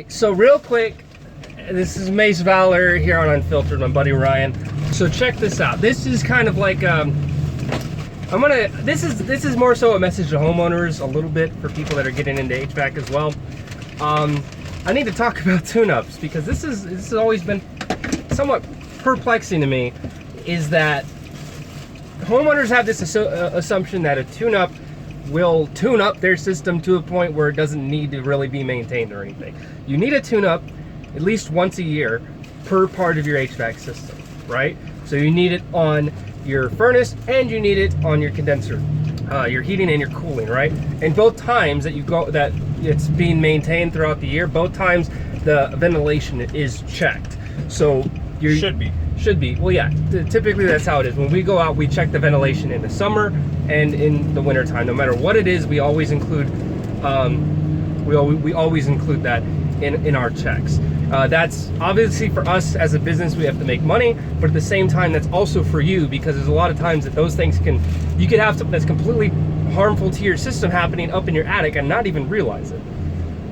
So real quick, this is Mace Valor here on Unfiltered, my buddy Ryan. So check this out. This is kind of like this is more so a message to homeowners a little bit for people that are getting into HVAC as well. I need to talk about tune-ups because this has always been somewhat perplexing to me, is that homeowners have this assumption that a tune-up will tune up their system to a point where it doesn't need to really be maintained or anything. You need a tune-up at least once a year per part of your HVAC system, right? So you need it on your furnace and you need it on your condenser, your heating and your cooling, right? And both times that it's being maintained throughout the year, both times the ventilation is checked. So you should be. Well, yeah, typically that's how it is. When we go out, we check the ventilation in the summer and in the winter time. No matter what it is, we always include we always include that in our checks. That's obviously for us as a business, we have to make money, but at the same time, that's also for you, because there's a lot of times that those things you could have something that's completely harmful to your system happening up in your attic and not even realize it.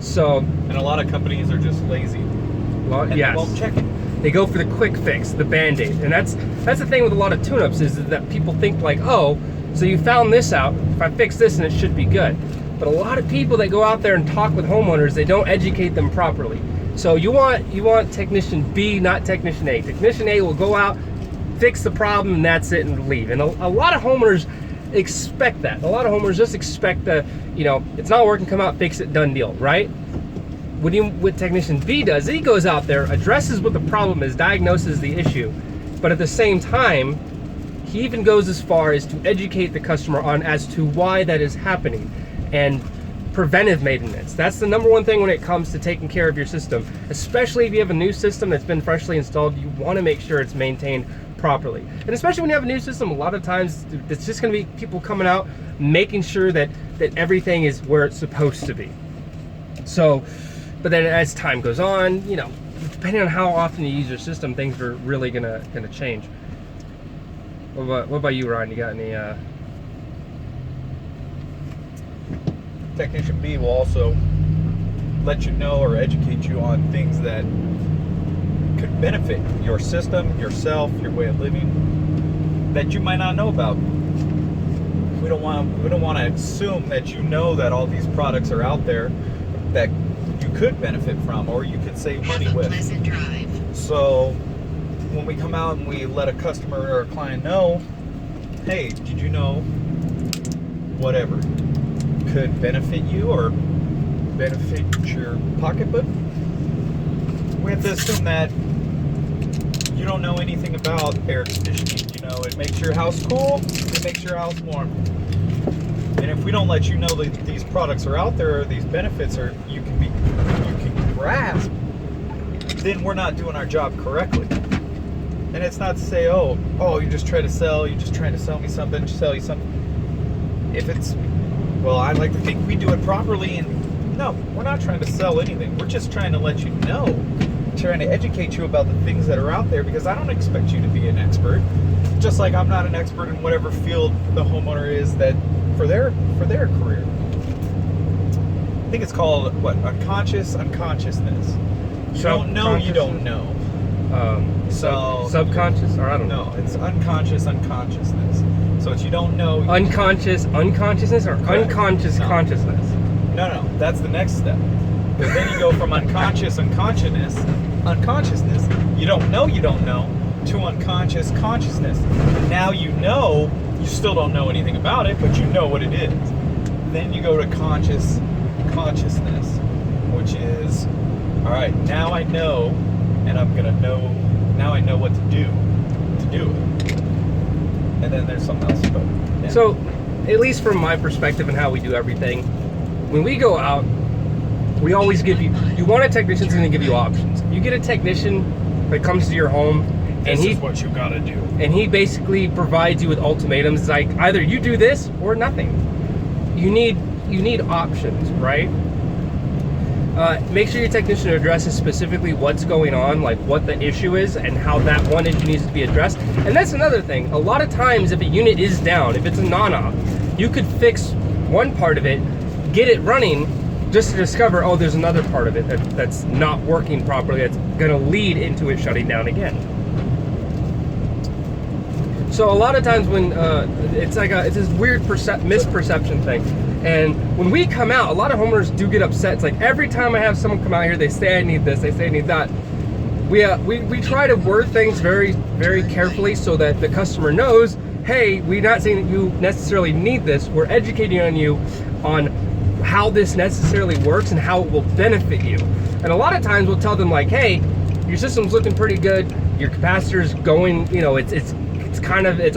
So, and a lot of companies are just lazy. Yes. They won't check it. They go for the quick fix, the Band-Aid. And that's the thing with a lot of tune-ups, is that people think like, oh, so you found this out, if I fix this and it should be good. But a lot of people that go out there and talk with homeowners, they don't educate them properly. So you want technician B, not technician A. Technician A will go out, fix the problem, and that's it, and leave. And a lot of homeowners expect that. A lot of homeowners just expect it's not working, come out, fix it, done deal, right? What technician B does, he goes out there, addresses what the problem is, diagnoses the issue, but at the same time, he even goes as far as to educate the customer on as to why that is happening, and preventive maintenance. That's the number one thing when it comes to taking care of your system, especially if you have a new system that's been freshly installed. You want to make sure it's maintained properly, and especially when you have a new system, a lot of times it's just going to be people coming out making sure that everything is where it's supposed to be. So, but then as time goes on, depending on how often you use your system, things are really gonna change. What about you, Ryan? You got any? Technician B will also let you know or educate you on things that could benefit your system, yourself, your way of living, that you might not know about. We don't want to assume that you know that all these products are out there that you could benefit from or you could save money with. So when we come out and we let a customer or a client know, hey, did you know whatever could benefit you or benefit your pocketbook? We have to assume that you don't know anything about air conditioning. It makes your house cool, it makes your house warm. And if we don't let you know that these products are out there or these benefits are you can grasp, then we're not doing our job correctly. And it's not to say, oh, you're just trying to sell me something, sell you something. If it's, well, I like to think we do it properly, and no, we're not trying to sell anything. We're just trying to let you know, trying to educate you about the things that are out there, because I don't expect you to be an expert. Just like I'm not an expert in whatever field the homeowner is that for their career. I think it's called unconsciousness. You don't know. Subconscious, or I don't know. No, it's unconsciousness. So it's you don't know. Unconsciousness or Correct. Unconscious No. consciousness. No, that's the next step. Because then you go from unconsciousness, you don't know, to unconscious consciousness. Now you know, you still don't know anything about it, but you know what it is. Then you go to conscious consciousness, which is, all right, now I know, and I'm gonna know, now I know what to do it. And then there's something else. But, yeah. So, at least from my perspective and how we do everything, when we go out, we always give you want a technician who's going to give you options. You get a technician that comes to your home, and this is what you gotta do. And he basically provides you with ultimatums. It's like, either you do this or nothing. You need options, right? Make sure your technician addresses specifically what's going on, like what the issue is and how that one issue needs to be addressed. And that's another thing. A lot of times if a unit is down, if it's a non-op, you could fix one part of it, get it running, just to discover, oh, there's another part of it that's not working properly, that's going to lead into it shutting down again. So a lot of times when it's this weird misperception thing, and when we come out, a lot of homeowners do get upset. It's like every time I have someone come out here, they say I need this, they say I need that. We try to word things very, very carefully so that the customer knows, hey, we're not saying that you necessarily need this. We're educating on you on how this necessarily works and how it will benefit you. And a lot of times we'll tell them like, hey, your system's looking pretty good. Your capacitor's going, you know, it's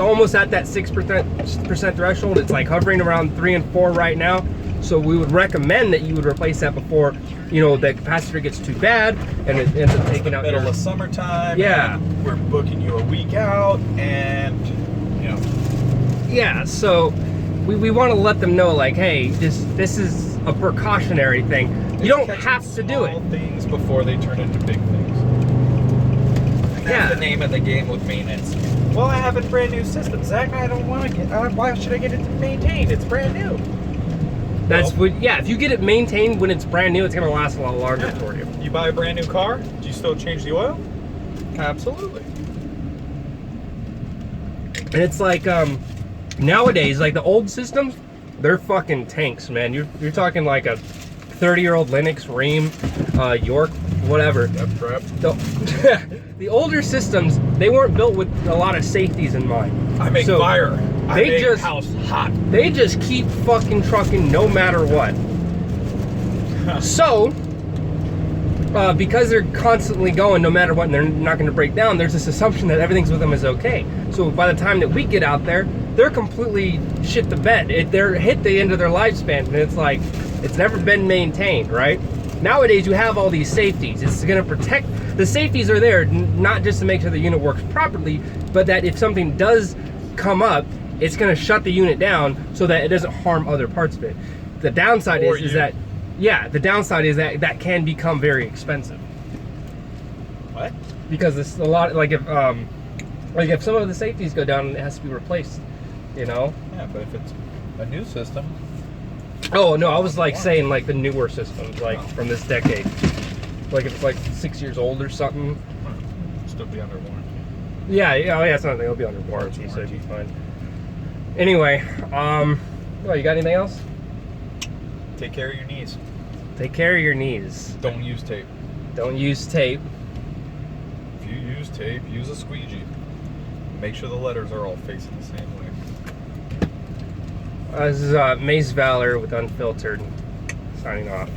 almost at that 6% threshold. It's like hovering around 3 and 4 right now. So we would recommend that you would replace that before, you know, the capacitor gets too bad and it ends up taking out middle of summertime. Yeah. We're booking you a week out, and you know. Yeah, so we want to let them know like, hey, this is a precautionary thing. You don't have to do it. Small things before they turn into big things. And that's the name of the game with maintenance. Well, I have a brand new system, Zach. I don't want to get. Why should I get it maintained? It's brand new. That's what. Yeah, if you get it maintained when it's brand new, it's gonna last a lot longer for you. You buy a brand new car, do you still change the oil? Absolutely. And it's like nowadays, like the old systems, they're fucking tanks, man. You're talking like a 30-year-old Lennox, Rheem, York, whatever. That's crap. The older systems, they weren't built with a lot of safeties in mind. I make fire. I make house hot. They just keep fucking trucking no matter what. So, because they're constantly going no matter what and they're not going to break down, there's this assumption that everything's with them is okay. So by the time that we get out there, they're completely shit the bed. They're hit the end of their lifespan, and it's like, it's never been maintained, right? Nowadays, you have all these safeties. It's going to protect. The safeties are there not just to make sure the unit works properly, but that if something does come up, it's going to shut the unit down so that it doesn't harm other parts of it. The downside is that, yeah, the downside is that can become very expensive. What? Because it's a lot, like if some of the safeties go down, it has to be replaced, you know? Yeah, but if it's a new system. Oh, no, I was like saying like the newer systems, like from this decade. Like if it's like 6 years old or something. Still be under warranty. Yeah, it's not, it'll be under warranty, so it'll be fine. Anyway, well, you got anything else? Take care of your knees. Take care of your knees. Don't use tape. Don't use tape. If you use tape, use a squeegee. Make sure the letters are all facing the same way. This is Mace Valor with Unfiltered, signing off.